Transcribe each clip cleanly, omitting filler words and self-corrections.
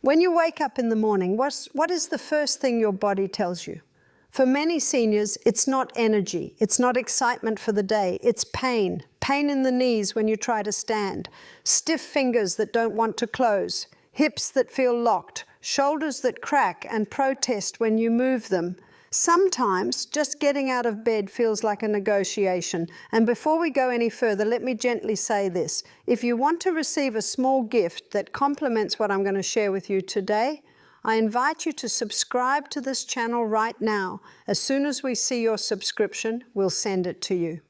When you wake up in the morning, what is the first thing your body tells you? For many seniors, it's not energy, it's not excitement for the day, it's pain. Pain in the knees when you try to stand, stiff fingers that don't want to close, hips that feel locked, shoulders that crack and protest when you move them. Sometimes just getting out of bed feels like a negotiation. And before we go any further, let me gently say this. If you want to receive a small gift that complements what I'm going to share with you today, I invite you to subscribe to this channel right now. As soon as we see your subscription, we'll send it to you.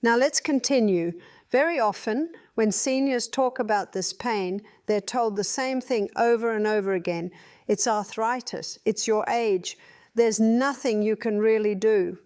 Now let's continue. Very often, when seniors talk about this pain, they're told the same thing over and over again. It's arthritis, it's your age. There's nothing you can really do.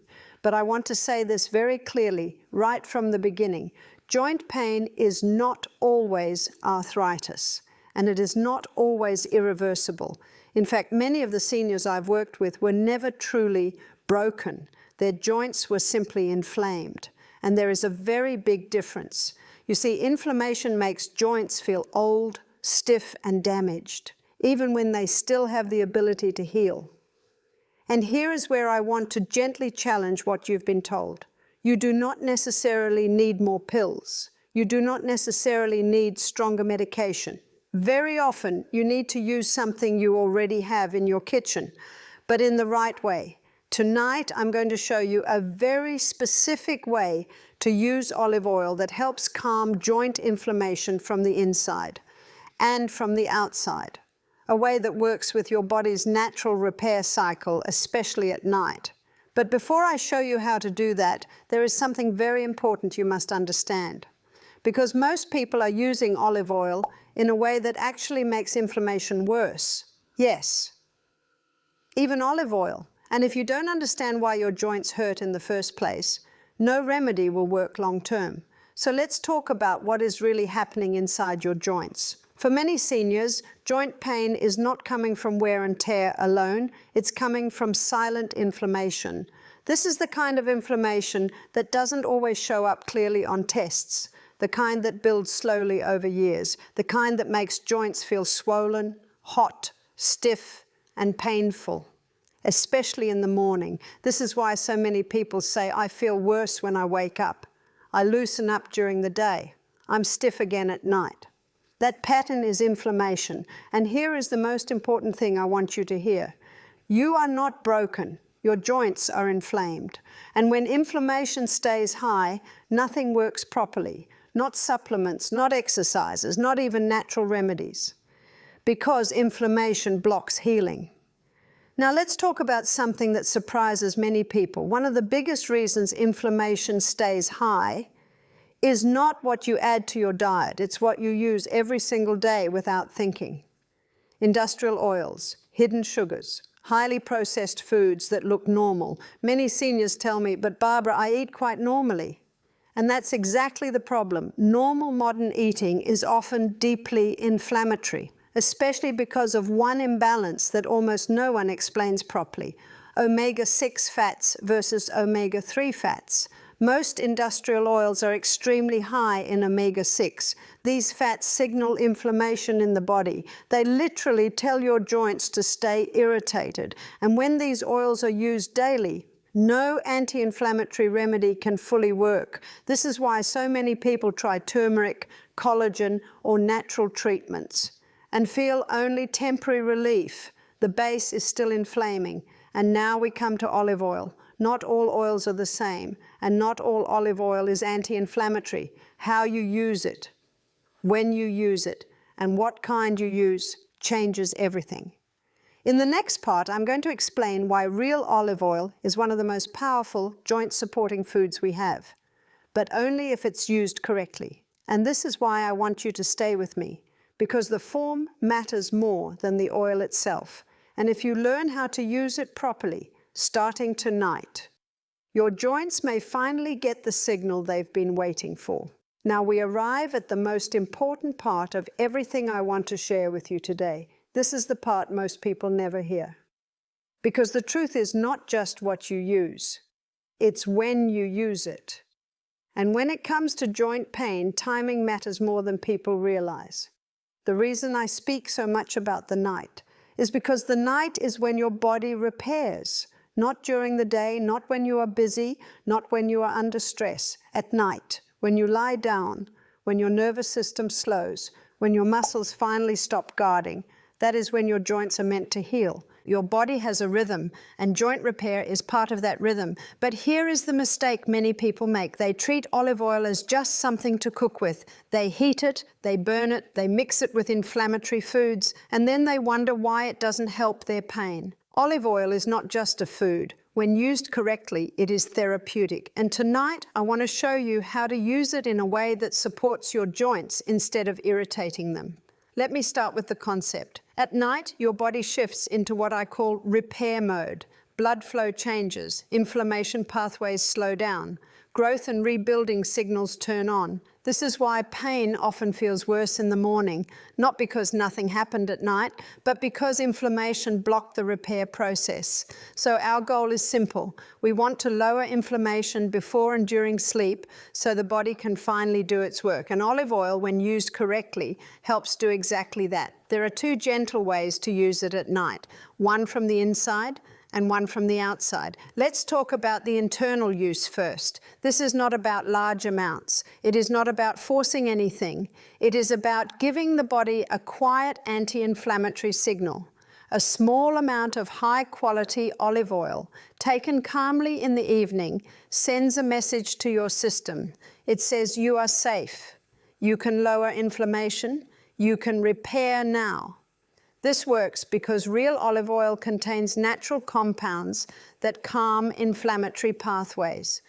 But I want to say this very clearly, right from the beginning. Joint pain is not always arthritis, and it is not always irreversible. In fact, many of the seniors I've worked with were never truly broken. Their joints were simply inflamed, and there is a very big difference. You see, inflammation makes joints feel old, stiff, and damaged, even when they still have the ability to heal. And here is where I want to gently challenge what you've been told. You do not necessarily need more pills. You do not necessarily need stronger medication. Very often, you need to use something you already have in your kitchen, but in the right way. Tonight, I'm going to show you a very specific way to use olive oil that helps calm joint inflammation from the inside and from the outside. A way that works with your body's natural repair cycle, especially at night. But before I show you how to do that, there is something very important you must understand. Because most people are using olive oil in a way that actually makes inflammation worse. Yes, even olive oil. And if you don't understand why your joints hurt in the first place, no remedy will work long term. So let's talk about what is really happening inside your joints. For many seniors, joint pain is not coming from wear and tear alone, it's coming from silent inflammation. This is the kind of inflammation that doesn't always show up clearly on tests, the kind that builds slowly over years, the kind that makes joints feel swollen, hot, stiff, and painful, especially in the morning. This is why so many people say, I feel worse when I wake up. I loosen up during the day. I'm stiff again at night. That pattern is inflammation. And here is the most important thing I want you to hear. You are not broken. Your joints are inflamed. And when inflammation stays high, nothing works properly. Not supplements, not exercises, not even natural remedies. Because inflammation blocks healing. Now let's talk about something that surprises many people. One of the biggest reasons inflammation stays high is not what you add to your diet. It's what you use every single day without thinking. Industrial oils, hidden sugars, highly processed foods that look normal. Many seniors tell me, but Barbara, I eat quite normally. And that's exactly the problem. Normal modern eating is often deeply inflammatory, especially because of one imbalance that almost no one explains properly: omega-6 fats versus omega-3 fats. Most industrial oils are extremely high in omega-6. These fats signal inflammation in the body. They literally tell your joints to stay irritated. And when these oils are used daily, no anti-inflammatory remedy can fully work. This is why so many people try turmeric, collagen, or natural treatments and feel only temporary relief. The base is still inflaming. And now we come to olive oil. Not all oils are the same, and not all olive oil is anti-inflammatory. How you use it, when you use it, and what kind you use changes everything. In the next part, I'm going to explain why real olive oil is one of the most powerful joint-supporting foods we have, but only if it's used correctly. And this is why I want you to stay with me, because the form matters more than the oil itself. And if you learn how to use it properly, starting tonight, your joints may finally get the signal they've been waiting for. Now we arrive at the most important part of everything I want to share with you today. This is the part most people never hear. Because the truth is not just what you use, it's when you use it. And when it comes to joint pain, timing matters more than people realize. The reason I speak so much about the night is because the night is when your body repairs, not during the day, not when you are busy, not when you are under stress. At night, when you lie down, when your nervous system slows, when your muscles finally stop guarding, that is when your joints are meant to heal. Your body has a rhythm, and joint repair is part of that rhythm. But here is the mistake many people make. They treat olive oil as just something to cook with. They heat it, they burn it, they mix it with inflammatory foods, and then they wonder why it doesn't help their pain. Olive oil is not just a food. When used correctly, it is therapeutic. And tonight, I want to show you how to use it in a way that supports your joints instead of irritating them. Let me start with the concept. At night, your body shifts into what I call repair mode. Blood flow changes, inflammation pathways slow down, growth and rebuilding signals turn on. This is why pain often feels worse in the morning, not because nothing happened at night, but because inflammation blocked the repair process. So our goal is simple. We want to lower inflammation before and during sleep so the body can finally do its work. And olive oil, when used correctly, helps do exactly that. There are two gentle ways to use it at night, one from the inside and one from the outside. Let's talk about the internal use first. This is not about large amounts. It is not about forcing anything. It is about giving the body a quiet anti-inflammatory signal. A small amount of high-quality olive oil, taken calmly in the evening, sends a message to your system. It says you are safe. You can lower inflammation. You can repair now. This works because real olive oil contains natural compounds that calm inflammatory pathways.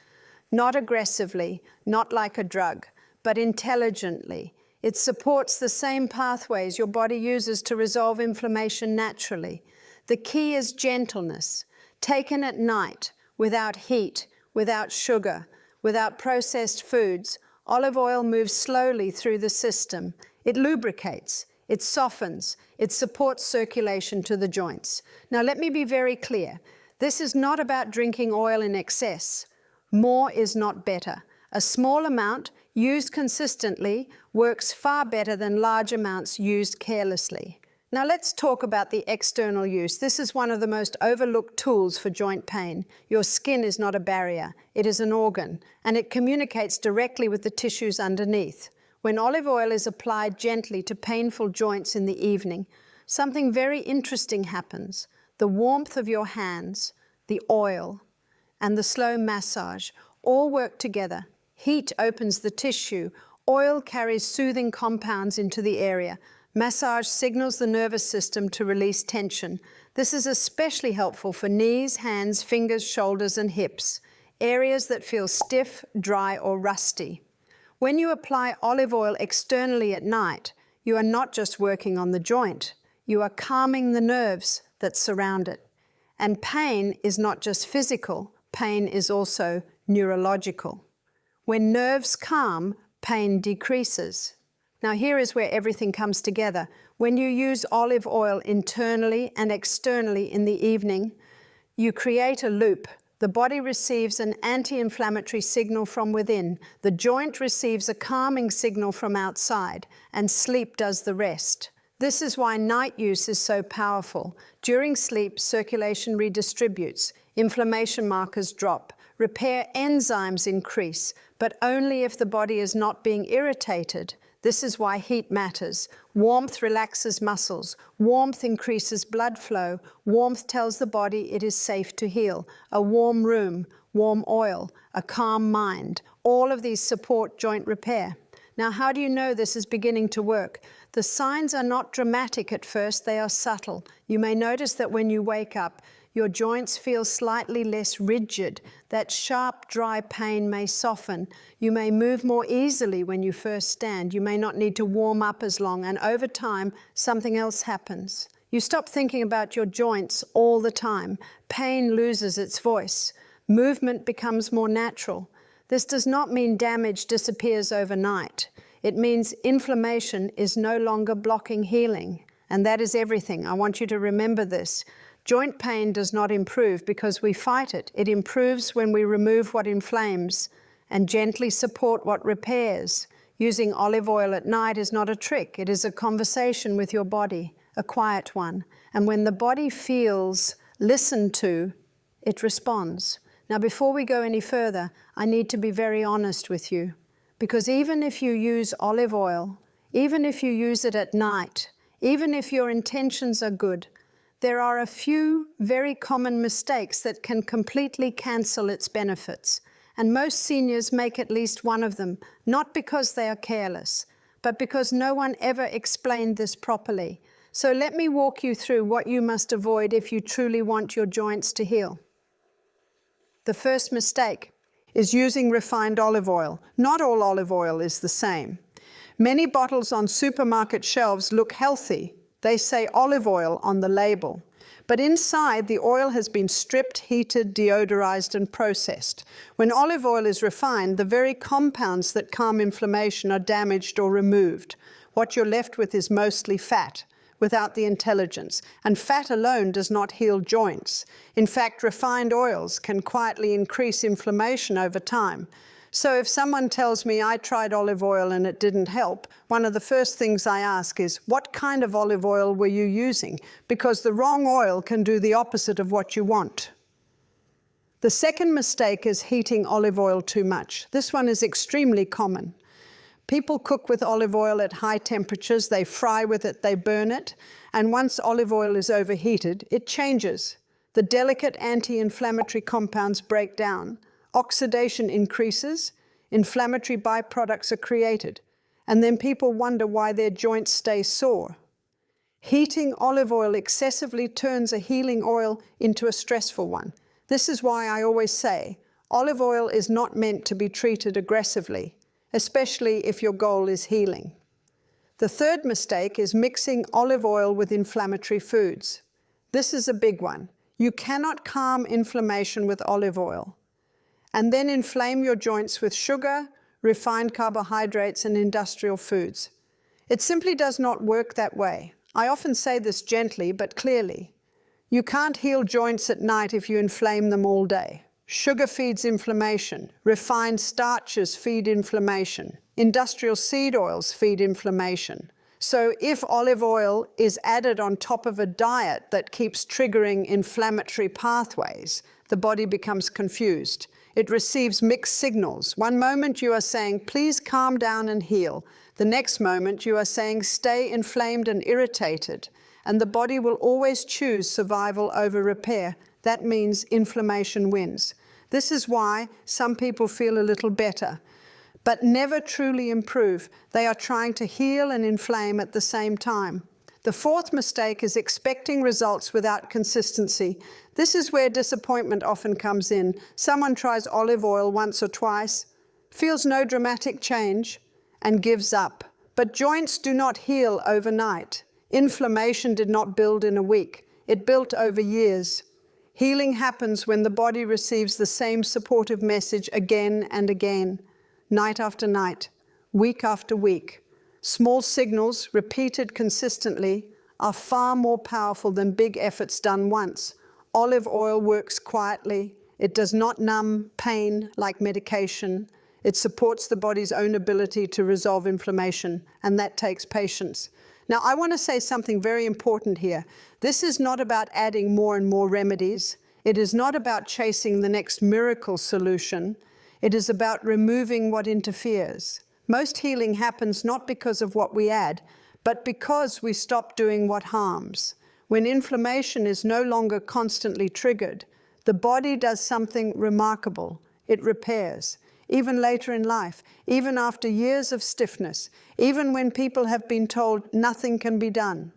Not aggressively, not like a drug, but intelligently. It supports the same pathways your body uses to resolve inflammation naturally. The key is gentleness. Taken at night, without heat, without sugar, without processed foods, olive oil moves slowly through the system. It lubricates. It softens, it supports circulation to the joints. Now let me be very clear. This is not about drinking oil in excess. More is not better. A small amount used consistently works far better than large amounts used carelessly. Now let's talk about the external use. This is one of the most overlooked tools for joint pain. Your skin is not a barrier, it is an organ, and it communicates directly with the tissues underneath. When olive oil is applied gently to painful joints in the evening, something very interesting happens. The warmth of your hands, the oil, and the slow massage all work together. Heat opens the tissue. Oil carries soothing compounds into the area. Massage signals the nervous system to release tension. This is especially helpful for knees, hands, fingers, shoulders, and hips, areas that feel stiff, dry, or rusty. When you apply olive oil externally at night, you are not just working on the joint, you are calming the nerves that surround it. And pain is not just physical, pain is also neurological. When nerves calm, pain decreases. Now here is where everything comes together. When you use olive oil internally and externally in the evening, you create a loop. The body receives an anti-inflammatory signal from within. The joint receives a calming signal from outside, and sleep does the rest. This is why night use is so powerful. During sleep, circulation redistributes, inflammation markers drop, repair enzymes increase, but only if the body is not being irritated. This is why heat matters. Warmth relaxes muscles. Warmth increases blood flow. Warmth tells the body it is safe to heal. A warm room, warm oil, a calm mind. All of these support joint repair. Now, how do you know this is beginning to work? The signs are not dramatic at first, they are subtle. You may notice that when you wake up, your joints feel slightly less rigid. That sharp, dry pain may soften. You may move more easily when you first stand. You may not need to warm up as long, and over time, something else happens. You stop thinking about your joints all the time. Pain loses its voice. Movement becomes more natural. This does not mean damage disappears overnight. It means inflammation is no longer blocking healing. And that is everything. I want you to remember this. Joint pain does not improve because we fight it. It improves when we remove what inflames and gently support what repairs. Using olive oil at night is not a trick. It is a conversation with your body, a quiet one. And when the body feels listened to, it responds. Now, before we go any further, I need to be very honest with you, because even if you use olive oil, even if you use it at night, even if your intentions are good, there are a few very common mistakes that can completely cancel its benefits. And most seniors make at least one of them, not because they are careless, but because no one ever explained this properly. So let me walk you through what you must avoid if you truly want your joints to heal. The first mistake is using refined olive oil. Not all olive oil is the same. Many bottles on supermarket shelves look healthy. They say olive oil on the label. But inside, the oil has been stripped, heated, deodorized, and processed. When olive oil is refined, the very compounds that calm inflammation are damaged or removed. What you're left with is mostly fat, without the intelligence. And fat alone does not heal joints. In fact, refined oils can quietly increase inflammation over time. So if someone tells me I tried olive oil and it didn't help, one of the first things I ask is, what kind of olive oil were you using? Because the wrong oil can do the opposite of what you want. The second mistake is heating olive oil too much. This one is extremely common. People cook with olive oil at high temperatures, they fry with it, they burn it, and once olive oil is overheated, it changes. The delicate anti-inflammatory compounds break down. Oxidation increases, inflammatory byproducts are created, and then people wonder why their joints stay sore. Heating olive oil excessively turns a healing oil into a stressful one. This is why I always say, olive oil is not meant to be treated aggressively, especially if your goal is healing. The third mistake is mixing olive oil with inflammatory foods. This is a big one. You cannot calm inflammation with olive oil and then inflame your joints with sugar, refined carbohydrates, and industrial foods. It simply does not work that way. I often say this gently but clearly. You can't heal joints at night if you inflame them all day. Sugar feeds inflammation. Refined starches feed inflammation. Industrial seed oils feed inflammation. So if olive oil is added on top of a diet that keeps triggering inflammatory pathways, the body becomes confused. It receives mixed signals. One moment you are saying, please calm down and heal. The next moment you are saying, stay inflamed and irritated. And the body will always choose survival over repair. That means inflammation wins. This is why some people feel a little better, but never truly improve. They are trying to heal and inflame at the same time. The fourth mistake is expecting results without consistency. This is where disappointment often comes in. Someone tries olive oil once or twice, feels no dramatic change, and gives up. But joints do not heal overnight. Inflammation did not build in a week. It built over years. Healing happens when the body receives the same supportive message again and again, night after night, week after week. Small signals, repeated consistently, are far more powerful than big efforts done once. Olive oil works quietly. It does not numb pain like medication. It supports the body's own ability to resolve inflammation, and that takes patience. Now, I want to say something very important here. This is not about adding more and more remedies. It is not about chasing the next miracle solution. It is about removing what interferes. Most healing happens not because of what we add, but because we stop doing what harms. When inflammation is no longer constantly triggered, the body does something remarkable. It repairs. Even later in life, even after years of stiffness, even when people have been told nothing can be done.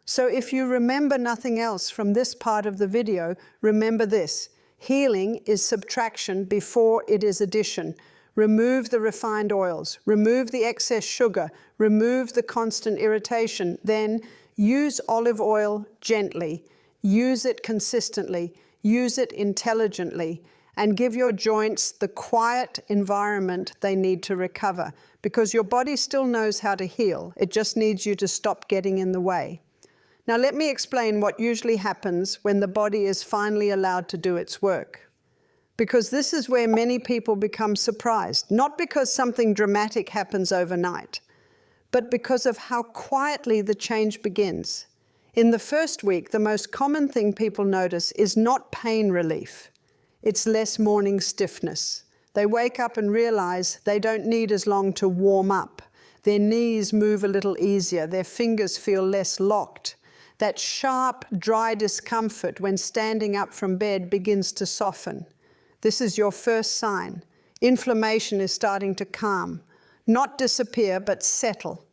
So if you remember nothing else from this part of the video, remember this. Healing is subtraction before it is addition. Remove the refined oils, remove the excess sugar, remove the constant irritation, then use olive oil gently, use it consistently, use it intelligently, and give your joints the quiet environment they need to recover, because your body still knows how to heal. It just needs you to stop getting in the way. Now let me explain what usually happens when the body is finally allowed to do its work. because this is where many people become surprised, not because something dramatic happens overnight, but because of how quietly the change begins. In the first week, the most common thing people notice is not pain relief. It's less morning stiffness. They wake up and realize they don't need as long to warm up. Their knees move a little easier. Their fingers feel less locked. That sharp, dry discomfort when standing up from bed begins to soften. This is your first sign. Inflammation is starting to calm, not disappear, but settle.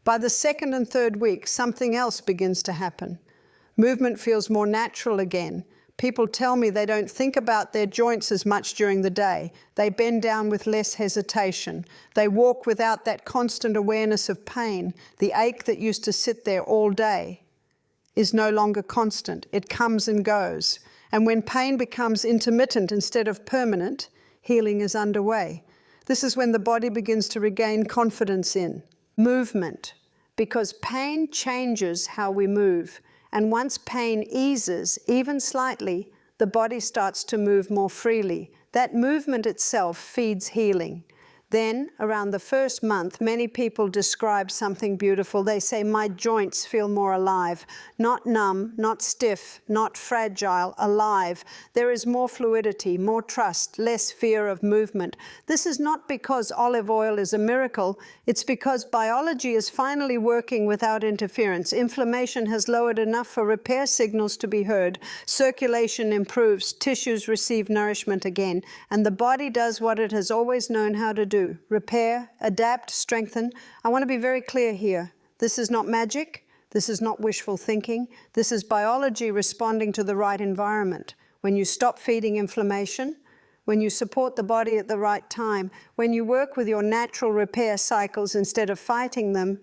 By the second and third week, something else begins to happen. Movement feels more natural again. People tell me they don't think about their joints as much during the day. They bend down with less hesitation. They walk without that constant awareness of pain. The ache that used to sit there all day is no longer constant. It comes and goes. And when pain becomes intermittent instead of permanent, healing is underway. This is when the body begins to regain confidence in movement, because pain changes how we move. And once pain eases, even slightly, the body starts to move more freely. That movement itself feeds healing. Then, around the first month, many people describe something beautiful. They say, my joints feel more alive. Not numb, not stiff, not fragile, alive. There is more fluidity, more trust, less fear of movement. This is not because olive oil is a miracle. It's because biology is finally working without interference. Inflammation has lowered enough for repair signals to be heard. Circulation improves, tissues receive nourishment again, and the body does what it has always known how to do. Repair, adapt, strengthen. I want to be very clear here. This is not magic. This is not wishful thinking. This is biology responding to the right environment. When you stop feeding inflammation, when you support the body at the right time, when you work with your natural repair cycles instead of fighting them,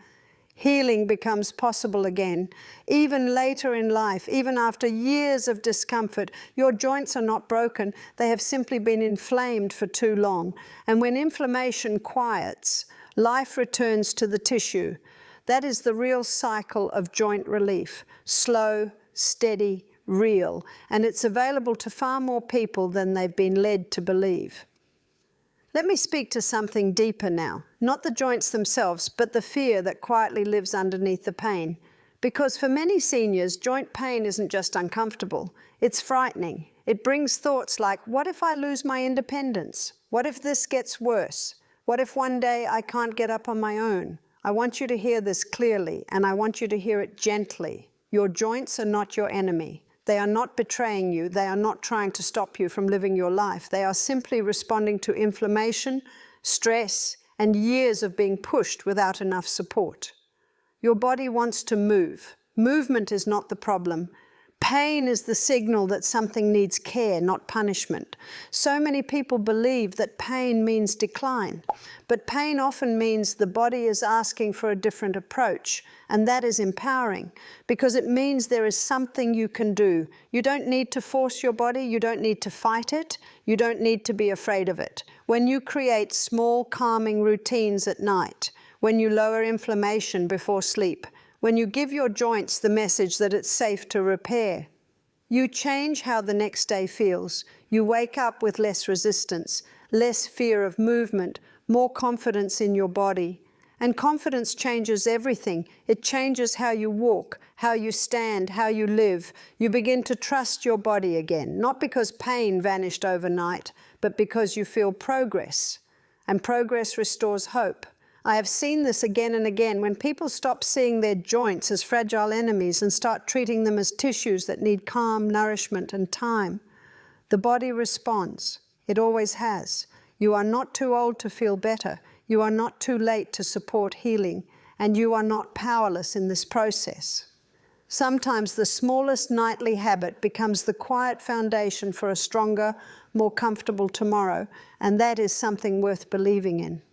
healing becomes possible again. Even later in life, even after years of discomfort, your joints are not broken. They have simply been inflamed for too long. And when inflammation quiets, life returns to the tissue. That is the real cycle of joint relief. Slow, steady, real. And it's available to far more people than they've been led to believe. Let me speak to something deeper now. Not the joints themselves, but the fear that quietly lives underneath the pain. Because for many seniors, joint pain isn't just uncomfortable, it's frightening. It brings thoughts like, what if I lose my independence? What if this gets worse? What if one day I can't get up on my own? I want you to hear this clearly, and I want you to hear it gently. Your joints are not your enemy. They are not betraying you. They are not trying to stop you from living your life. They are simply responding to inflammation, stress, and years of being pushed without enough support. Your body wants to move. Movement is not the problem. Pain is the signal that something needs care, not punishment. So many people believe that pain means decline, but pain often means the body is asking for a different approach, and that is empowering because it means there is something you can do. You don't need to force your body, you don't need to fight it, you don't need to be afraid of it. When you create small calming routines at night, when you lower inflammation before sleep, when you give your joints the message that it's safe to repair, you change how the next day feels. You wake up with less resistance, less fear of movement, more confidence in your body. And confidence changes everything. It changes how you walk, how you stand, how you live. You begin to trust your body again, not because pain vanished overnight, but because you feel progress. And progress restores hope. I have seen this again and again. When people stop seeing their joints as fragile enemies and start treating them as tissues that need calm, nourishment, and time, the body responds. It always has. You are not too old to feel better. You are not too late to support healing, and you are not powerless in this process. Sometimes the smallest nightly habit becomes the quiet foundation for a stronger, more comfortable tomorrow, and that is something worth believing in.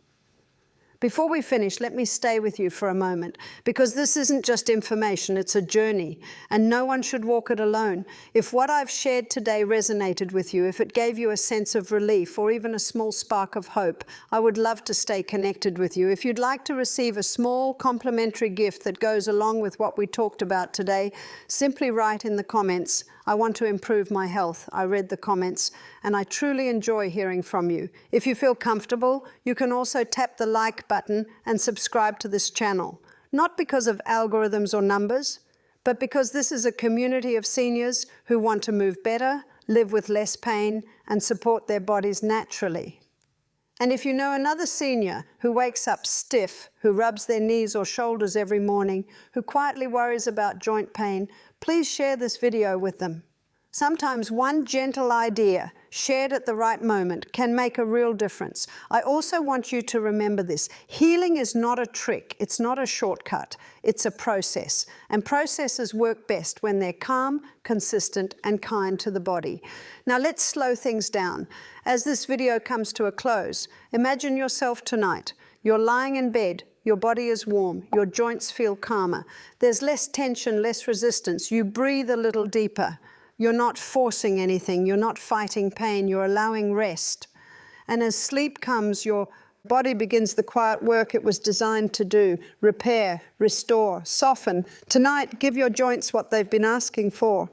Before we finish, let me stay with you for a moment, because this isn't just information, it's a journey, and no one should walk it alone. If what I've shared today resonated with you, if it gave you a sense of relief or even a small spark of hope, I would love to stay connected with you. If you'd like to receive a small complimentary gift that goes along with what we talked about today, simply write in the comments, I want to improve my health. I read the comments and I truly enjoy hearing from you. If you feel comfortable, you can also tap the like button and subscribe to this channel. Not because of algorithms or numbers, but because this is a community of seniors who want to move better, live with less pain, and support their bodies naturally. And if you know another senior who wakes up stiff, who rubs their knees or shoulders every morning, who quietly worries about joint pain, please share this video with them. Sometimes one gentle idea, shared at the right moment, can make a real difference. I also want you to remember this. Healing is not a trick. It's not a shortcut. It's a process. And processes work best when they're calm, consistent, and kind to the body. Now let's slow things down. As this video comes to a close, imagine yourself tonight. You're lying in bed. Your body is warm. Your joints feel calmer. There's less tension, less resistance. You breathe a little deeper. You're not forcing anything. You're not fighting pain. You're allowing rest. And as sleep comes, your body begins the quiet work it was designed to do: repair, restore, soften. Tonight, give your joints what they've been asking for.